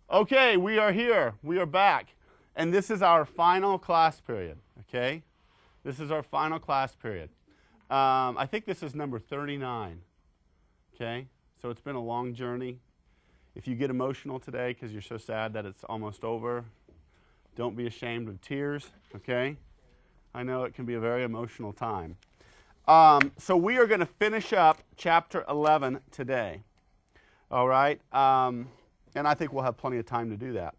Okay, we are here. We are back. And this is our final class period, okay? This is our final class period. I think this is number 39, okay? So it's been a long journey. If you get emotional today because you're so sad that it's almost over, don't be ashamed of tears, okay? I know it can be a very emotional time. So we are going to finish up chapter 11 today, all right? And I think we'll have plenty of time to do that.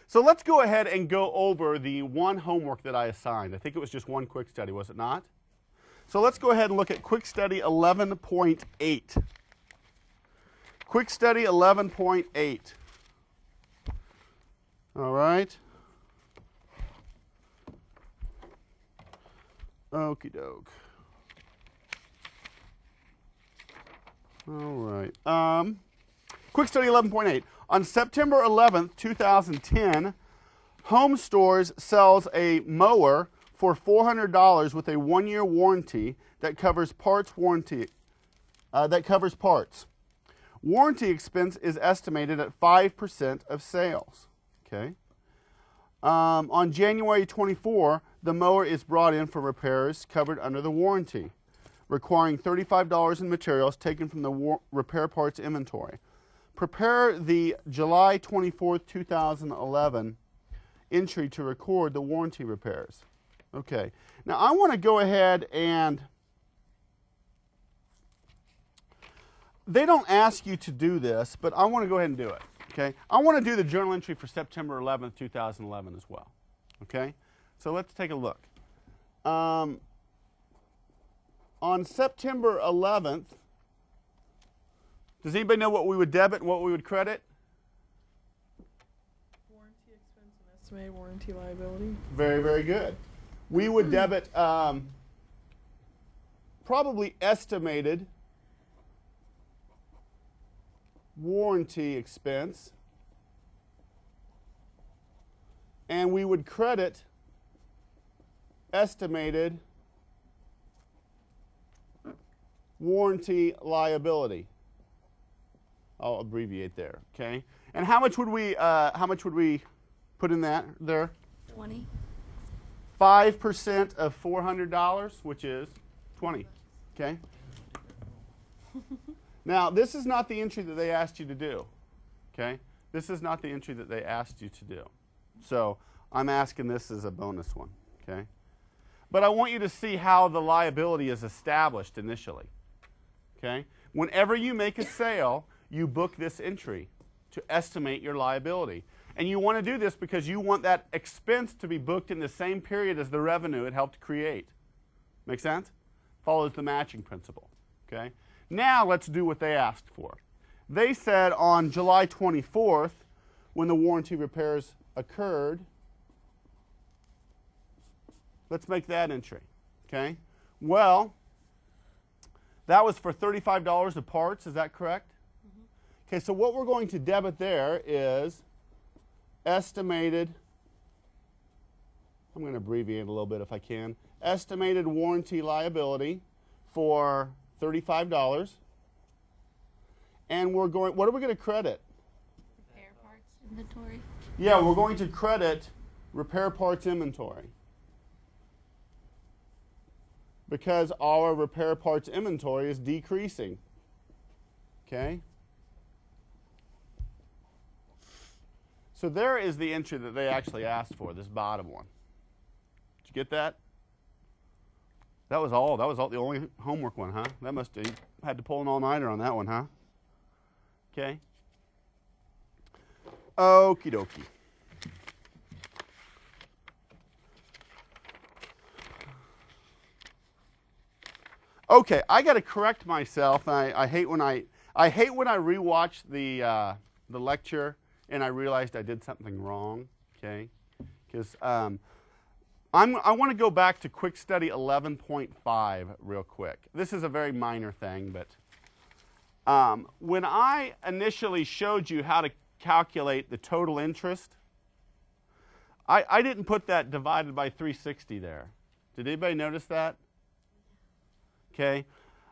So let's go ahead and go over the one homework that I assigned. I think it was just one quick study, was it not? So let's go ahead and look at quick study 11.8. Quick study 11.8. All right. Okie doke. All right. Quick study 11.8. On September 11th, 2010, Home Stores sells a mower for $400 with a 1-year warranty that covers parts. Warranty expense is estimated at 5% of sales. Okay. On January 24, the mower is brought in for repairs covered under the warranty, requiring $35 in materials taken from the repair parts inventory. Prepare the July 24, 2011 entry to record the warranty repairs. Okay. Now I want to go ahead and they don't ask you to do this, but I want to go ahead and do it. Okay. I want to do the journal entry for September 11th, 2011 as well. Okay. So let's take a look. On September 11th, does anybody know what we would debit and what we would credit? Warranty expense and estimated warranty liability. Very, very good. We would debit probably estimated warranty expense, and we would credit estimated warranty liability. I'll abbreviate there, okay? And how much would we put in that there? 20. 5% of $400, which is 20, okay? Now, this is not the entry that they asked you to do, okay? This is not the entry that they asked you to do. So I'm asking this as a bonus one, okay? But I want you to see how the liability is established initially, okay? Whenever you make a sale, you book this entry to estimate your liability. And you want to do this because you want that expense to be booked in the same period as the revenue it helped create. Make sense? Follows the matching principle, okay? Now let's do what they asked for. They said on July 24th, when the warranty repairs occurred, let's make that entry, okay? Well, that was for $35 of parts, is that correct? Okay, so what we're going to debit there is estimated, I'm going to abbreviate a little bit if I can, estimated warranty liability for $35. And we're going, what are we going to credit? Repair parts inventory. Yeah, we're going to credit repair parts inventory, because our repair parts inventory is decreasing. Okay? So there is the entry that they actually asked for, this bottom one. Did you get that? That was all the only homework one, huh? That must have, you had to pull an all-nighter on that one, huh? Okay. Okie dokie. Okay, I got to correct myself. I hate when I rewatch the lecture and I realized I did something wrong. Okay, because I want to go back to quick study 11.5 real quick. This is a very minor thing, but when I initially showed you how to calculate the total interest, I didn't put that divided by 360 there. Did anybody notice that? Okay.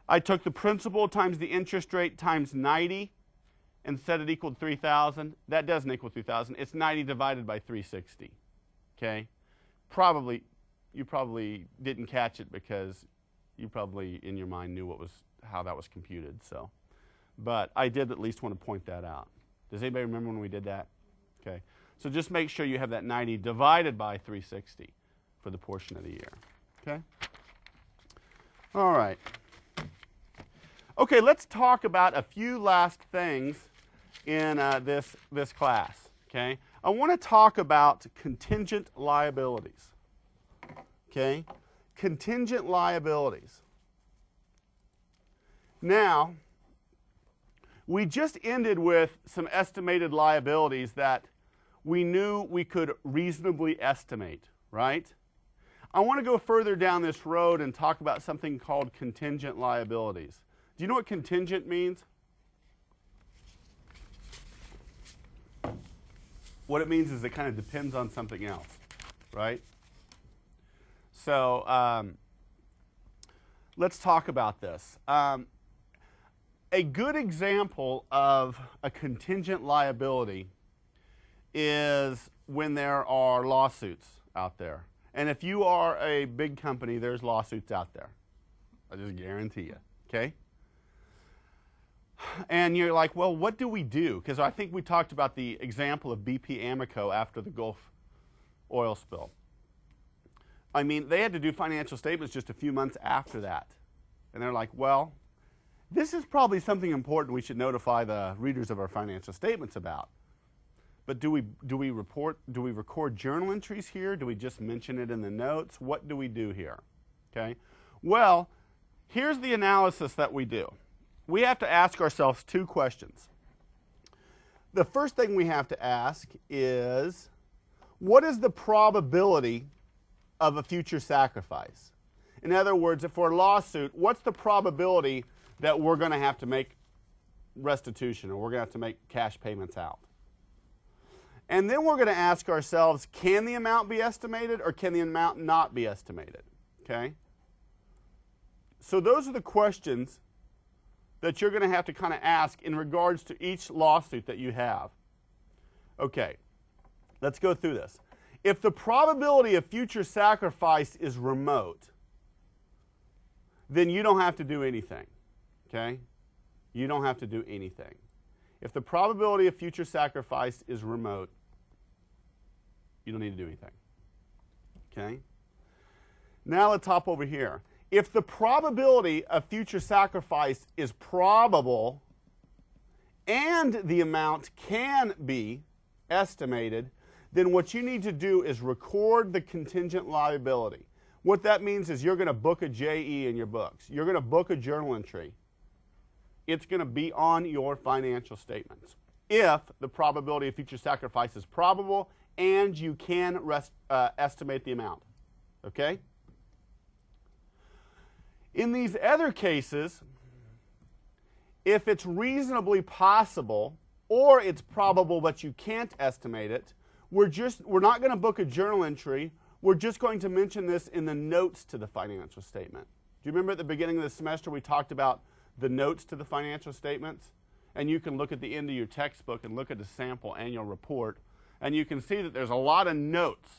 I took the principal times the interest rate times 90, and said it equaled 3,000, that doesn't equal 3,000. It's 90 divided by 360. Okay? You probably didn't catch it because you probably in your mind knew how that was computed. So, but I did at least want to point that out. Does anybody remember when we did that? Okay. So just make sure you have that 90 divided by 360 for the portion of the year. Okay? All right. Okay, let's talk about a few last things in this class. Okay? I want to talk about contingent liabilities. Okay? Contingent liabilities. Now, we just ended with some estimated liabilities that we knew we could reasonably estimate, right? I want to go further down this road and talk about something called contingent liabilities. Do you know what contingent means? What it means is it kind of depends on something else, right? So let's talk about this. A good example of a contingent liability is when there are lawsuits out there. And if you are a big company, there's lawsuits out there. I just guarantee you, okay? And you're like, well, what do we do? Because I think we talked about the example of BP Amoco after the Gulf oil spill. I mean, they had to do financial statements just a few months after that. And they're like, well, this is probably something important we should notify the readers of our financial statements about. But do we record journal entries here? Do we just mention it in the notes? What do we do here? Okay? Well, here's the analysis that we do. We have to ask ourselves two questions. The first thing we have to ask is, what is the probability of a future sacrifice? In other words, if we're a lawsuit, what's the probability that we're going to have to make restitution or we're going to have to make cash payments out? And then we're going to ask ourselves, can the amount be estimated or can the amount not be estimated? Okay? So those are the questions that you're going to have to kind of ask in regards to each lawsuit that you have. Okay, let's go through this. If the probability of future sacrifice is remote, then you don't have to do anything. Okay? You don't have to do anything. If the probability of future sacrifice is remote, you don't need to do anything. Okay? Now let's hop over here. If the probability of future sacrifice is probable and the amount can be estimated, then what you need to do is record the contingent liability. What that means is you're going to book a JE in your books. You're going to book a journal entry. It's going to be on your financial statements if the probability of future sacrifice is probable and you can estimate the amount. Okay? In these other cases, if it's reasonably possible or it's probable but you can't estimate it, we're not going to book a journal entry. We're just going to mention this in the notes to the financial statement. Do you remember at the beginning of the semester we talked about the notes to the financial statements? And you can look at the end of your textbook and look at the sample annual report, and you can see that there's a lot of notes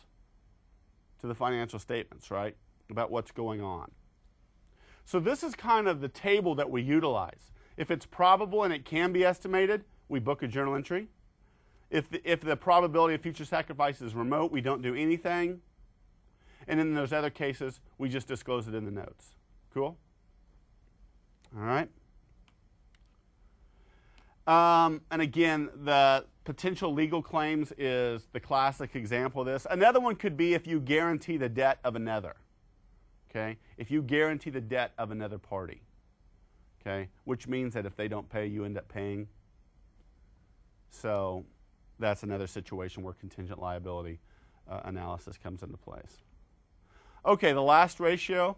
to the financial statements, right, about what's going on. So this is kind of the table that we utilize. If it's probable and it can be estimated, we book a journal entry. If the probability of future sacrifice is remote, we don't do anything. And in those other cases, we just disclose it in the notes. Cool? All right. And again, the potential legal claims is the classic example of this. Another one could be if you guarantee the debt of another. Okay? If you guarantee the debt of another party. Okay? Which means that if they don't pay, you end up paying. So that's another situation where contingent liability analysis comes into place. Okay, the last ratio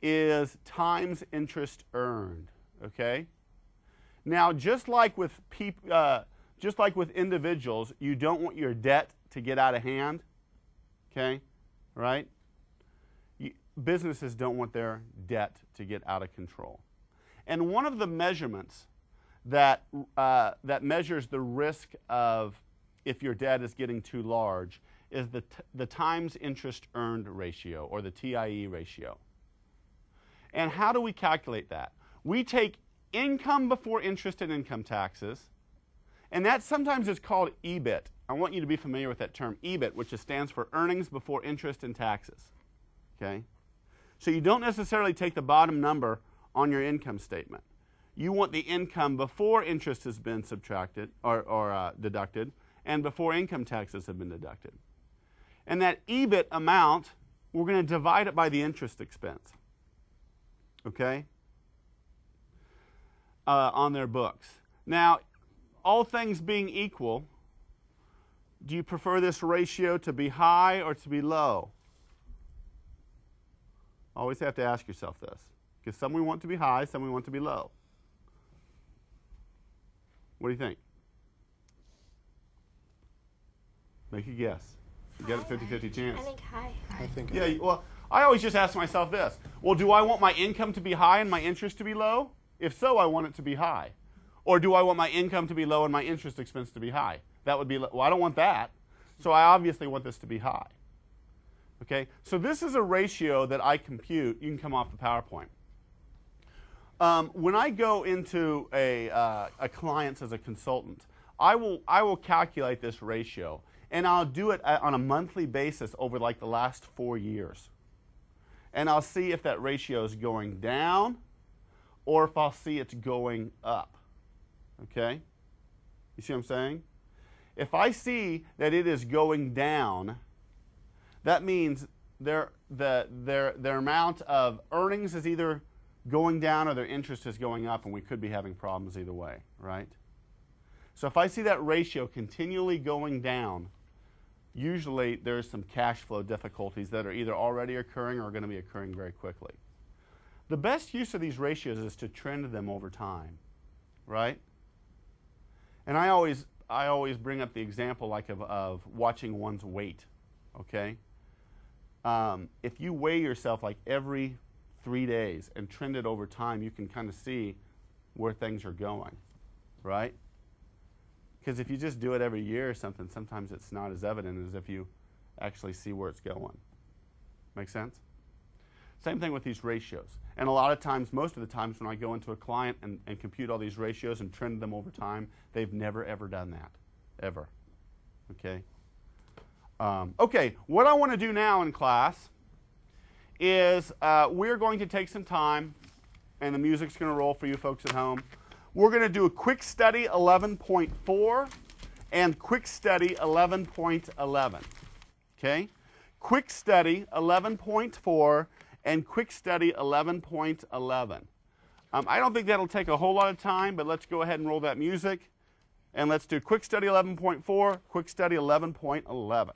is times interest earned. Okay? Now, just like with individuals, you don't want your debt to get out of hand. Okay? Right? Businesses don't want their debt to get out of control. And one of the measurements that measures the risk of if your debt is getting too large is the times interest earned ratio, or the TIE ratio. And how do we calculate that? We take income before interest and income taxes, and that sometimes is called EBIT. I want you to be familiar with that term, EBIT, which stands for earnings before interest and taxes. Okay? So you don't necessarily take the bottom number on your income statement. You want the income before interest has been subtracted or deducted, and before income taxes have been deducted. And that EBIT amount, we're going to divide it by the interest expense. Okay? On their books. Now, all things being equal, do you prefer this ratio to be high or to be low? Always have to ask yourself this, because some we want to be high, some we want to be low. What do you think? Make a guess. You got a 50-50 chance. I think high. I think. Yeah, well, I always just ask myself this. Well, do I want my income to be high and my interest to be low? If so, I want it to be high. Or do I want my income to be low and my interest expense to be high? That would be, well, I don't want that. So I obviously want this to be high. Okay, so this is a ratio that I compute. You can come off the PowerPoint. When I go into a client as a consultant, I will calculate this ratio, and I'll do it on a monthly basis over like the last 4 years. And I'll see if that ratio is going down or if I'll see it's going up. Okay? You see what I'm saying? If I see that it is going down, that means their amount of earnings is either going down or their interest is going up, and we could be having problems either way, right? So if I see that ratio continually going down, usually there's some cash flow difficulties that are either already occurring or are going to be occurring very quickly. The best use of these ratios is to trend them over time, right? And I always bring up the example like of watching one's weight, okay? If you weigh yourself like every 3 days and trend it over time, you can kind of see where things are going, right? Because if you just do it every year or something, sometimes it's not as evident as if you actually see where it's going. Make sense? Same thing with these ratios. And a lot of times, most of the times when I go into a client and compute all these ratios and trend them over time, they've never ever done that, ever. Okay? Okay, what I want to do now in class is we're going to take some time, and the music's going to roll for you folks at home. We're going to do a quick study 11.4 and quick study 11.11. Okay? Quick study 11.4 and quick study 11.11. I don't think that'll take a whole lot of time, but let's go ahead and roll that music. And let's do quick study 11.4, quick study 11.11.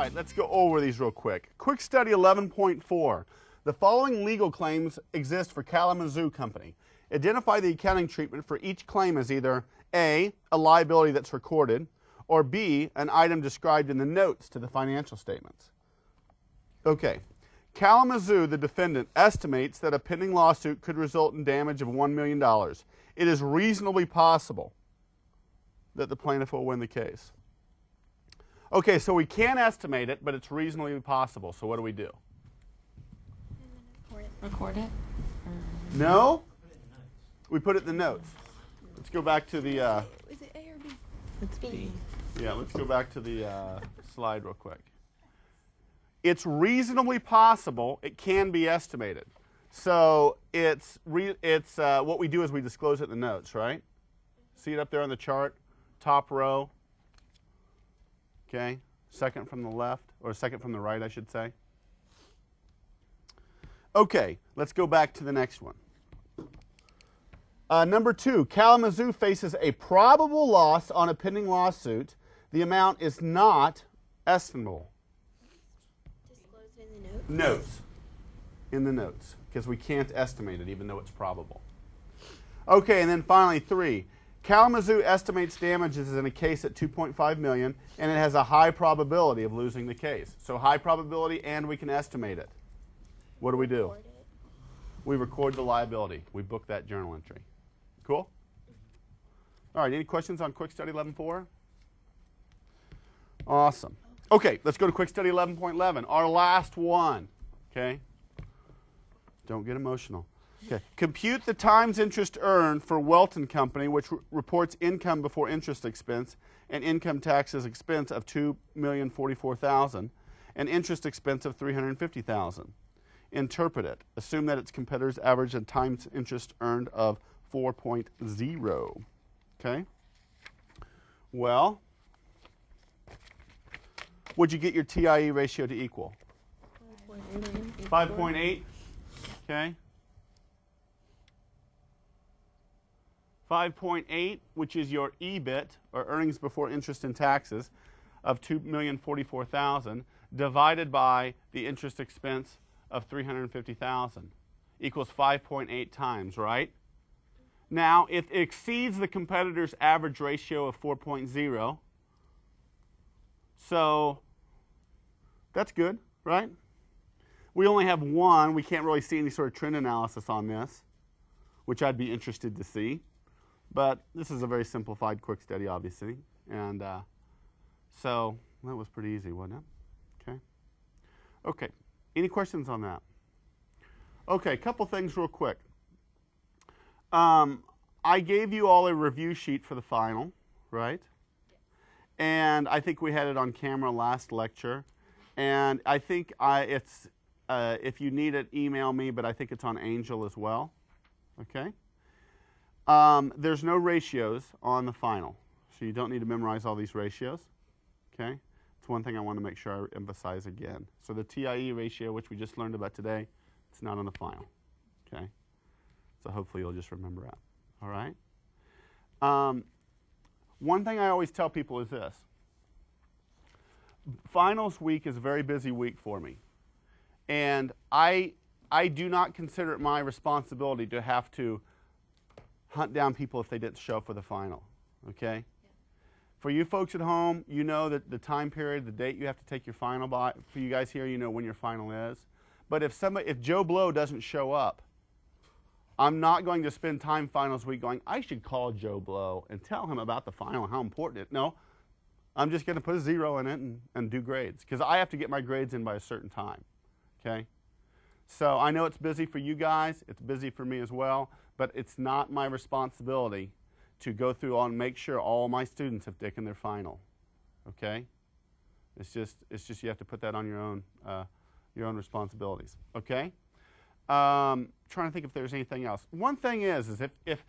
right, let's go over these real quick. Quick study 11.4. The following legal claims exist for Kalamazoo Company. Identify the accounting treatment for each claim as either A, a liability that's recorded, or B, an item described in the notes to the financial statements. Okay. Kalamazoo, the defendant, estimates that a pending lawsuit could result in damage of $1 million. It is reasonably possible that the plaintiff will win the case. Okay, so we can't estimate it, but it's reasonably possible. So what do we do? Record it? No? We put it in the notes. Let's go back to the... Is it A or B? It's B. Yeah, let's go back to the slide real quick. It's reasonably possible. It can be estimated. So what we do is we disclose it in the notes, right? See it up there on the chart? Top row. Okay, second from the left, or second from the right, I should say. Okay, let's go back to the next one. Number 2, Kalamazoo faces a probable loss on a pending lawsuit. The amount is not estimable. Disclose it in the note? Notes. In the notes, because we can't estimate it even though it's probable. Okay, and then finally 3. Kalamazoo estimates damages in a case at $2.5 million, and it has a high probability of losing the case. So high probability, and we can estimate it. What do we do? Record it. We record the liability. We book that journal entry. Cool? All right, any questions on Quick Study 11.4? Awesome. Okay, let's go to Quick Study 11.11, our last one. Okay? Don't get emotional. Okay. Compute the times interest earned for Welton Company, which reports income before interest expense and income taxes expense of $2,044,000 and interest expense of $350,000. Interpret it. Assume that its competitors average a times interest earned of 4.0. Okay? Well, would you get your TIE ratio to equal? 5.8. Okay. 5.8, which is your EBIT, or earnings before interest and taxes, of $2,044,000 divided by the interest expense of $350,000 equals 5.8 times, right? Now, it exceeds the competitor's average ratio of 4.0. So that's good, right? We only have one. We can't really see any sort of trend analysis on this, which I'd be interested to see. But this is a very simplified quick study, obviously. And so that was pretty easy, wasn't it? Okay. Okay. Any questions on that? Okay, a couple things real quick. I gave you all a review sheet for the final, right? And I think we had it on camera last lecture. And I think if you need it, email me, but I think it's on Angel as well. Okay? There's no ratios on the final, so you don't need to memorize all these ratios. Okay? It's one thing I want to make sure I emphasize again. So the TIE ratio, which we just learned about today, it's not on the final. Okay? So hopefully you'll just remember that. All right? One thing I always tell people is this. Finals week is a very busy week for me. And I do not consider it my responsibility to have to hunt down people if they didn't show up for the final. Okay? Yeah. For you folks at home, you know that the time period, the date you have to take your final by. For you guys here, you know when your final is. But if Joe Blow doesn't show up, I'm not going to spend time finals week going, I should call Joe Blow and tell him about the final and how important it is. No, I'm just going to put a 0 in it and do grades because I have to get my grades in by a certain time. Okay? So I know it's busy for you guys. It's busy for me as well. But it's not my responsibility to go through and make sure all my students have taken their final. Okay? It's just you have to put that on your own responsibilities. Okay? Trying to think if there's anything else. One thing is if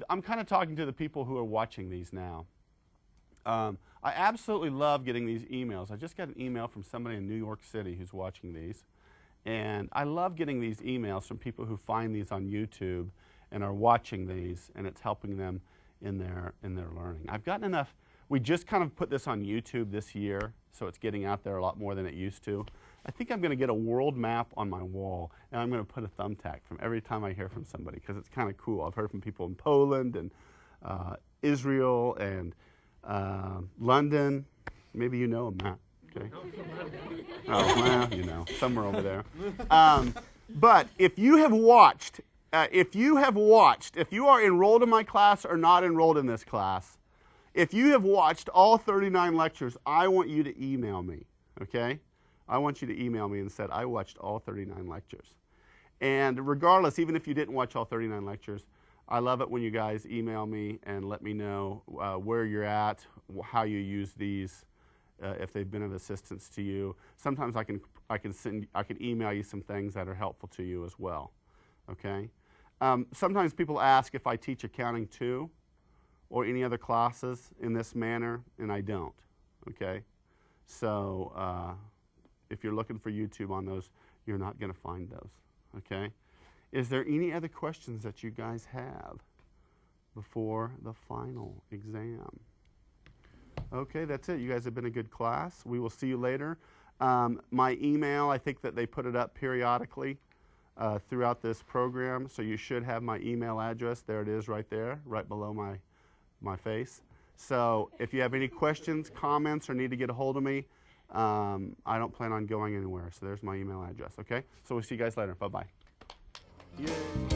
I'm kind of talking to the people who are watching these now. I absolutely love getting these emails. I just got an email from somebody in New York City who's watching these. And I love getting these emails from people who find these on YouTube and are watching these, and it's helping them in their learning. I've gotten enough We just kind of put this on YouTube this year, so it's getting out there a lot more than it used to. I think I'm going to get a world map on my wall, and I'm going to put a thumbtack from every time I hear from somebody, because it's kind of cool. I've heard from people in Poland and Israel and London. Maybe you know them, Matt. Okay. Oh, well, you know, somewhere over there. But if you have watched, if you are enrolled in my class or not enrolled in this class, if you have watched all 39 lectures, I want you to email me, okay? I want you to email me and said, I watched all 39 lectures. And regardless, even if you didn't watch all 39 lectures, I love it when you guys email me and let me know where you're at, how you use these, if they've been of assistance to you. Sometimes I can email you some things that are helpful to you as well, okay? Sometimes people ask if I teach accounting too, or any other classes in this manner, and I don't, okay? So if you're looking for YouTube on those, you're not going to find those, okay? Is there any other questions that you guys have before the final exam? Okay, that's it. You guys have been a good class. We will see you later. My email, I think that they put it up periodically throughout this program, so you should have my email address. There it is right there, right below my face. So if you have any questions, comments, or need to get a hold of me, I don't plan on going anywhere. So there's my email address, okay? So we'll see you guys later. Bye-bye. Yay.